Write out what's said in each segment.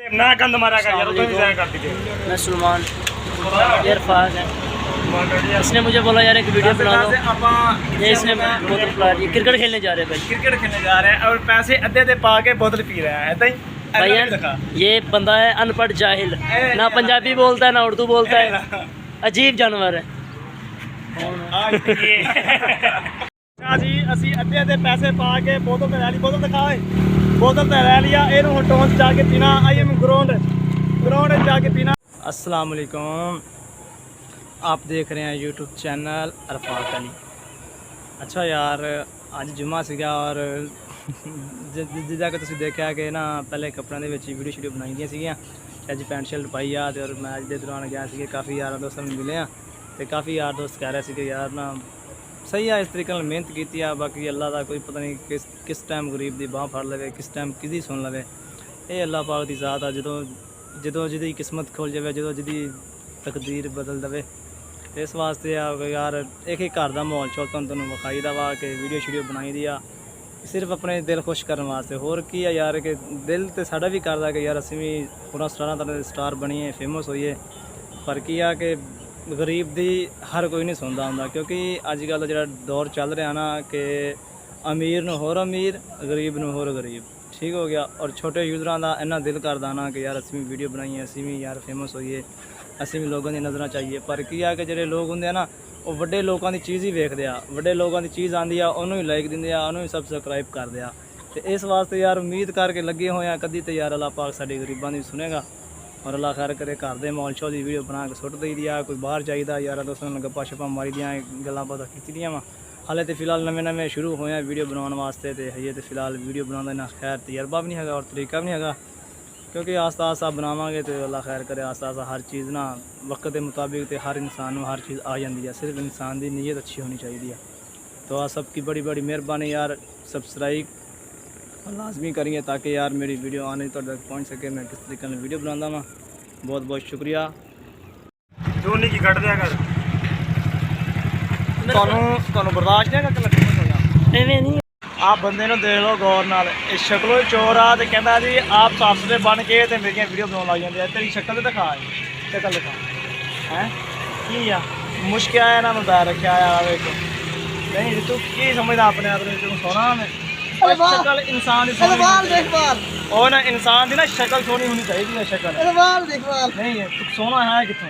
ना गंद मारा कर यार, तो जाया करती थी। मैं सलमान इरफान है, इसने मुझे बोला यार एक वीडियो बना लो। ये इसने बोतल पिला रही है। क्रिकेट खेलने जा रहे हैं भाई, क्रिकेट खेलने जा रहे हैं और पैसे अद्धे पा के बोतल पी रहे हैं। ऐसा ही भाई यार ये बंदा है अनपढ़ जाहिल, ना पंजाबी बोलता है ना उर्दू बोलता है, अजीब जानवर है। जी ਅਸੀਂ ਅੱਧੇ ਦੇ ਪੈਸੇ ਪਾ ਕੇ बोतल ਤੇ ਲੈ ਲਈ, बोतल दिखाओ, बोतल ਤੇ ਲੈ लिया, ਇਹਨੂੰ ਹੁਣ ਟੌਂਚ ਜਾ ਕੇ ਪੀਣਾ। आई एम ग्राउंड जाके पीना। अस्सलाम वालेकुम, आप देख रहे हैं यूट्यूब चैनल अरफात अली। अच्छा यार ਅੱਜ ਜੁਮਾ ਸੀਗਾ और ਜਿੱਦਾਂ ਕਿ ਤੁਸੀਂ ਦੇਖਿਆ ਕਿ ਨਾ ਪਹਿਲੇ ਕੱਪੜਿਆਂ ਦੇ ਵਿੱਚ ਵੀਡੀਓ ਸ਼ੂਡੀਓ ਬਣਾਈ ਦੀਆਂ ਸੀਗੀਆਂ। ਅੱਜ ਪੈਂਟ ਸ਼ਰਟ ਪਾਈ ਆ ਤੇ ਔਰ ਮੈਚ ਦੇ ਦੌਰਾਨ ਗਿਆ ਸੀਗੇ, ਕਾफ़ी ਯਾਰਾਂ ਦੋਸਤਾਂ ਨੂੰ ਮਿਲੇ ਆ ਤੇ ਕਾफ़ी ਯਾਰ ਦੋਸਤ ਕਹਿ ਰਹੇ ਸੀ ਕਿ ਯਾਰ ਨਾ ਸਹੀ ਆ, ਇਸ ਤਰੀਕੇ ਨਾਲ ਮਿਹਨਤ ਕੀਤੀ ਆ। ਬਾਕੀ ਅੱਲਾ ਦਾ ਕੋਈ ਪਤਾ ਨਹੀਂ ਕਿਸ ਟਾਈਮ ਗਰੀਬ ਦੀ ਬਾਂਹ ਫੜ ਲਵੇ, ਕਿਸ ਟਾਈਮ ਕਿਹਦੀ ਸੁਣ ਲਵੇ। ਇਹ ਅੱਲਾ ਪਾਕ ਦੀ ਜ਼ਾਤ ਆ, ਜਦੋਂ ਜਿਹਦੀ ਕਿਸਮਤ ਖੁੱਲ ਜਾਵੇ, ਜਦੋਂ ਜਿਹਦੀ ਤਕਦੀਰ ਬਦਲ ਦੇਵੇ। ਇਸ ਵਾਸਤੇ ਆ ਯਾਰ ਇੱਕ ਘਰ ਦਾ ਮਾਹੌਲ ਚੌਲ ਤੁਹਾਨੂੰ ਵਿਖਾਈ ਦਾ ਵਾ ਕਿ ਵੀਡੀਓ ਸ਼ੂਡੀਓ ਬਣਾਈ ਦੀ ਆ ਸਿਰਫ ਆਪਣੇ ਦਿਲ ਖੁਸ਼ ਕਰਨ ਵਾਸਤੇ। ਹੋਰ ਕੀ ਆ ਯਾਰ ਕਿ ਦਿਲ ਤੇ ਸਾਡਾ ਵੀ ਕਰਦਾ ਕਿ ਯਾਰ ਅਸੀਂ ਵੀ ਹੋਰਾਂ ਸਟਾਰਾਂ ਤਰ੍ਹਾਂ ਦੇ ਸਟਾਰ ਬਣੀਏ, ਫੇਮਸ ਹੋਈਏ। ਪਰ ਕੀ ਆ ਕਿ ਗਰੀਬ ਦੀ ਹਰ ਕੋਈ ਨਹੀਂ ਸੁਣਦਾ ਹੁੰਦਾ, ਕਿਉਂਕਿ ਅੱਜ ਕੱਲ੍ਹ ਦਾ ਜਿਹੜਾ ਦੌਰ ਚੱਲ ਰਿਹਾ ਨਾ ਕਿ ਅਮੀਰ ਨੂੰ ਹੋਰ ਅਮੀਰ, ਗਰੀਬ ਨੂੰ ਹੋਰ ਗਰੀਬ, ਠੀਕ ਹੋ ਗਿਆ। ਔਰ ਛੋਟੇ ਯੂਜ਼ਰਾਂ ਦਾ ਇੰਨਾ ਦਿਲ ਕਰਦਾ ਨਾ ਕਿ ਯਾਰ ਅਸੀਂ ਵੀ ਵੀਡੀਓ ਬਣਾਈਏ, ਅਸੀਂ ਵੀ ਯਾਰ ਫੇਮਸ ਹੋਈਏ, ਅਸੀਂ ਵੀ ਲੋਕਾਂ ਦੀ ਨਜ਼ਰਾਂ ਚਾਹੀਏ। ਪਰ ਕੀ ਆ ਕਿ ਜਿਹੜੇ ਲੋਕ ਹੁੰਦੇ ਆ ਨਾ ਉਹ ਵੱਡੇ ਲੋਕਾਂ ਦੀ ਚੀਜ਼ ਹੀ ਵੇਖਦੇ ਆ, ਵੱਡੇ ਲੋਕਾਂ ਦੀ ਚੀਜ਼ ਆਉਂਦੀ ਆ ਉਹਨੂੰ ਹੀ ਲਾਈਕ ਦਿੰਦੇ ਆ, ਉਹਨੂੰ ਹੀ ਸਬਸਕ੍ਰਾਈਬ ਕਰਦੇ ਆ। ਤੇ ਇਸ ਵਾਸਤੇ ਯਾਰ ਉਮੀਦ ਕਰਕੇ ਲੱਗੇ ਹੋਏ ਆ ਕਦੀ ਤੇ ਯਾਰ ਅੱਲਾਹ ਪਾਕ ਸਾਡੀ ਗਰੀਬਾਂ ਦੀ ਸੁਣੇਗਾ ਔਰ ਅੱਲਾਹ ਖੈਰ ਕਰੇ। ਘਰ ਦੇ ਮਾਹੌਲ ਚੋਂ ਦੀ ਵੀਡੀਓ ਬਣਾ ਕੇ ਸੁੱਟ ਦਈਦੀ ਆ। ਕੋਈ ਬਾਹਰ ਚਾਹੀਦਾ ਯਾਰਾਂ ਦੋਸਤਾਂ ਨਾਲ ਗੱਪਾਂ ਛੱਪਾਂ ਮਾਰੀ ਦੀਆਂ, ਗੱਲਾਂ ਬਾਤਾਂ ਕੀਤੀਆਂ ਵਾ। ਹਾਲੇ ਤੇ ਫਿਲਹਾਲ ਨਵੇਂ ਸ਼ੁਰੂ ਹੋਏ ਆ ਵੀਡੀਓ ਬਣਾਉਣ ਵਾਸਤੇ ਤੇ ਹਜੇ ਤੇ ਫਿਲਹਾਲ ਵੀਡੀਓ ਬਣਾਉਣ ਦਾ ਨਾ ਖੈਰ ਤਜਰਬਾ ਵੀ ਨਹੀਂ ਹੈਗਾ ਔਰ ਤਰੀਕਾ ਵੀ ਨਹੀਂ ਹੈਗਾ, ਕਿਉਂਕਿ ਆਸਤਾ ਆਸਤਾ ਬਣਾਵਾਂਗੇ ਤੇ ਅੱਲਾਹ ਖੈਰ ਕਰੇ। ਆਸਤਾ ਆਸਤਾ ਹਰ ਚੀਜ਼ ਨਾ ਵਕਤ ਦੇ ਮੁਤਾबिक ਤੇ ਹਰ ਇਨਸਾਨ ਨੂੰ ਹਰ ਚੀਜ਼ ਆ ਜਾਂਦੀ ਹੈ, ਸਿਰਫ ਇਨਸਾਨ ਦੀ ਨੀयत अच्छी होनी चाहिए। तो आप सबकी बड़ी बड़ी मेहरबानी यार, सब्सक्राइब लाजमी करिए ताकि यार मेरी वीडियो आने तक पहुँच सके। मैं किस तरीके से वीडियो बनाता वहाँ, बहुत बहुत शुक्रिया। जोनी की कट दिया कर ਤੁਹਾਨੂੰ ਬਰਦਾਸ਼ਤ ਨਹੀਂ ਹੈਗਾ ਕਿ ਐਵੇਂ ਨਹੀਂ। आप बंदे ਨੂੰ ਦੇਖ ਲਓ ਗੌਰ ਨਾਲ, ਇਹ ਸ਼ਕਲੋਂ ਚੋਰ ਆ ਤੇ ਕਹਿੰਦਾ ਜੀ ਆਪ ਸਾਫ ਸੁਥਰੇ ਬਣ ਕੇ ਤੇ ਮੇਰੀਆਂ ਵੀਡੀਓ ਬਣਾਉਣ ਲੱਗ ਜਾਂਦੇ ਆ। ਤੇਰੀ ਸ਼ਕਲ ਤੇ ਦਿਖਾ, ਸ਼ਕਲ ਦਿਖਾ ਹੈ ਕੀ ਆ ਮੁਸ਼ਕਿਲ ਆਇਆ ਨਾ ਮੋਬਾਈਲ ਰੱਖਿਆ ਆ ਵੇਖ। ਨਹੀਂ ਤੂੰ ਕੀ ਸਮਝਦਾ ਆਪਣੇ ਆਪ ਨੂੰ, ਤੂੰ ਸੋਹਣਾ ਮੈਂ ਸ਼ਕਲ ਇਨਸਾਨ ਦੀ ਸੋਹਣੀ ਦੇਖ ਬਾਹਰ ਉਹ ਨਾ ਇਨਸਾਨ ਦੀ ਨਾ ਸ਼ਕਲ ਸੋਹਣੀ ਹੋਣੀ ਚਾਹੀਦੀ ਹੈ। ਸ਼ਕਲ ਦੇਖ ਬਾਹਰ ਨਹੀਂ ਤੂੰ ਸੋਹਣਾ ਹੈ ਕਿੱਥੋਂ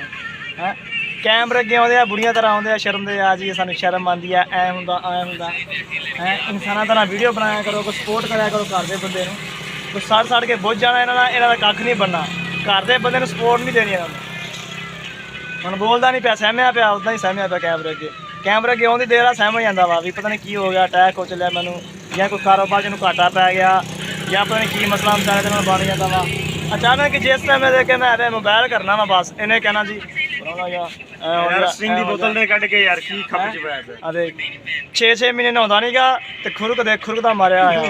ਹੈ। कैमरे अगे आते बुढ़िया तरह आते शर्म दे आ जी, सानू शर्म आती है ऐ होंदा है। इंसाना तरह वीडियो बनाया करो, कोई सपोर्ट कराया करो घर के बंदे कोई सड़ के बुझ जाना इन्हों का कख नहीं बनना। घर के बंदे सपोर्ट नहीं देनी इन्होंने। हम बोलता नहीं पाया, सहमिया पाया उदा ही सहमिया पाया। कैमरे अगे आँदी देर सहम हो जाता वा भी पता नहीं की हो गया, अटैक हो चलिया मैनू, या कोई कारोबार च घाटा पै गया, या पता नहीं की मसला मसाला बन जाता वा। अचानक जिस टाइम देखे मैं मोबाइल करना वा बस इन्हें कहना जी बोतल ने कट के यार की खप च पाया। अरे 6 महीने नहाता नहीं गा ते खुरकदा मारिया आया।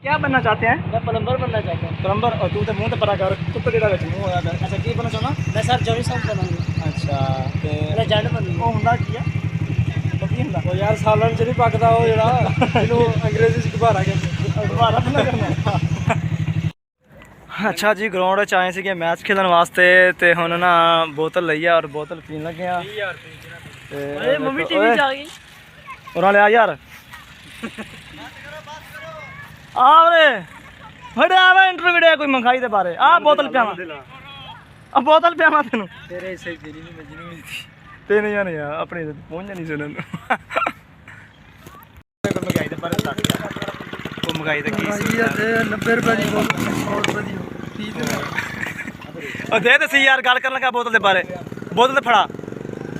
क्या बनना चाहते हैं? मैं प्लम्बर बनना चाहता हूँ। प्लम्बर? और तू तो मुंह ते परा कर, कुत्ते जेड़ा विच मुंह होया। अच्छा की बनना चाहना? मैं सर जॉनी साहब बनाऊंगा। अच्छा ते मैं जंड बनूंगा। ओ हुंदा की है ओ की हुंदा? ओ यार सालन च नहीं पकदा ओ जेड़ा इनु अंग्रेजी च घबारा कहंदे। घबारा बनना करना। अच्छा जी ग्राउंड आए थे मैच खेलन वास्ते ते हुण ना बोतल लई आ और बोतल पीन लगे आ। मम्मी टीवी च आ गई उरा ले आ यार आवे फड़े आवे इंटरव्यू दे कोई मंगाई दे बारे आ बोतल पियावा आ बोतल पियावा तेनू तेरे से तेरी नहीं मैं जिन्हों थी ते नहीं जाने यार अपने पहुंच जानी सुनन को मंगाई दे बारे तक को मंगाई दे की 90 रुपए दी बोतल 100 रुपए दी ओ दे सी यार गल करन लगा बोतल दे बारे। बोतल फड़ा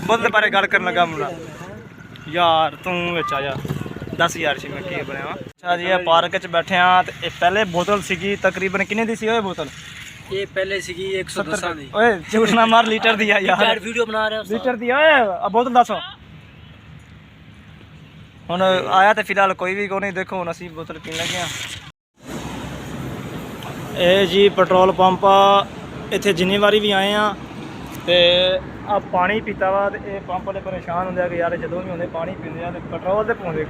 बोतल दे बारे गल करन लगा मुंडा यार तू विच आ जा 10 यार सी मैं की बनया। अच्छा जी पार्क च बैठे हाँ ते पहले बोतल सीगी तकरीबन किन्ने दी सी ओए बोतल? ये पहले सीगी 110 दी। ओए झूठ ना मार लीटर दी यार वीडियो बना रहे हो लीटर दी ओए बोतल 10 हुण आया तो फिलहाल कोई भी को नहीं। देखो हुण असीं बोतल पीन लगे हाँ। ये जी पेट्रोल पंप इत्थे जिन्नी बारी भी आए हैं तो आ पानी पीता वा तो ये पंप वाले परेशान होंगे कि यार जो भी होंगे पानी पींदे आ ते पेट्रोल तो पाउंदे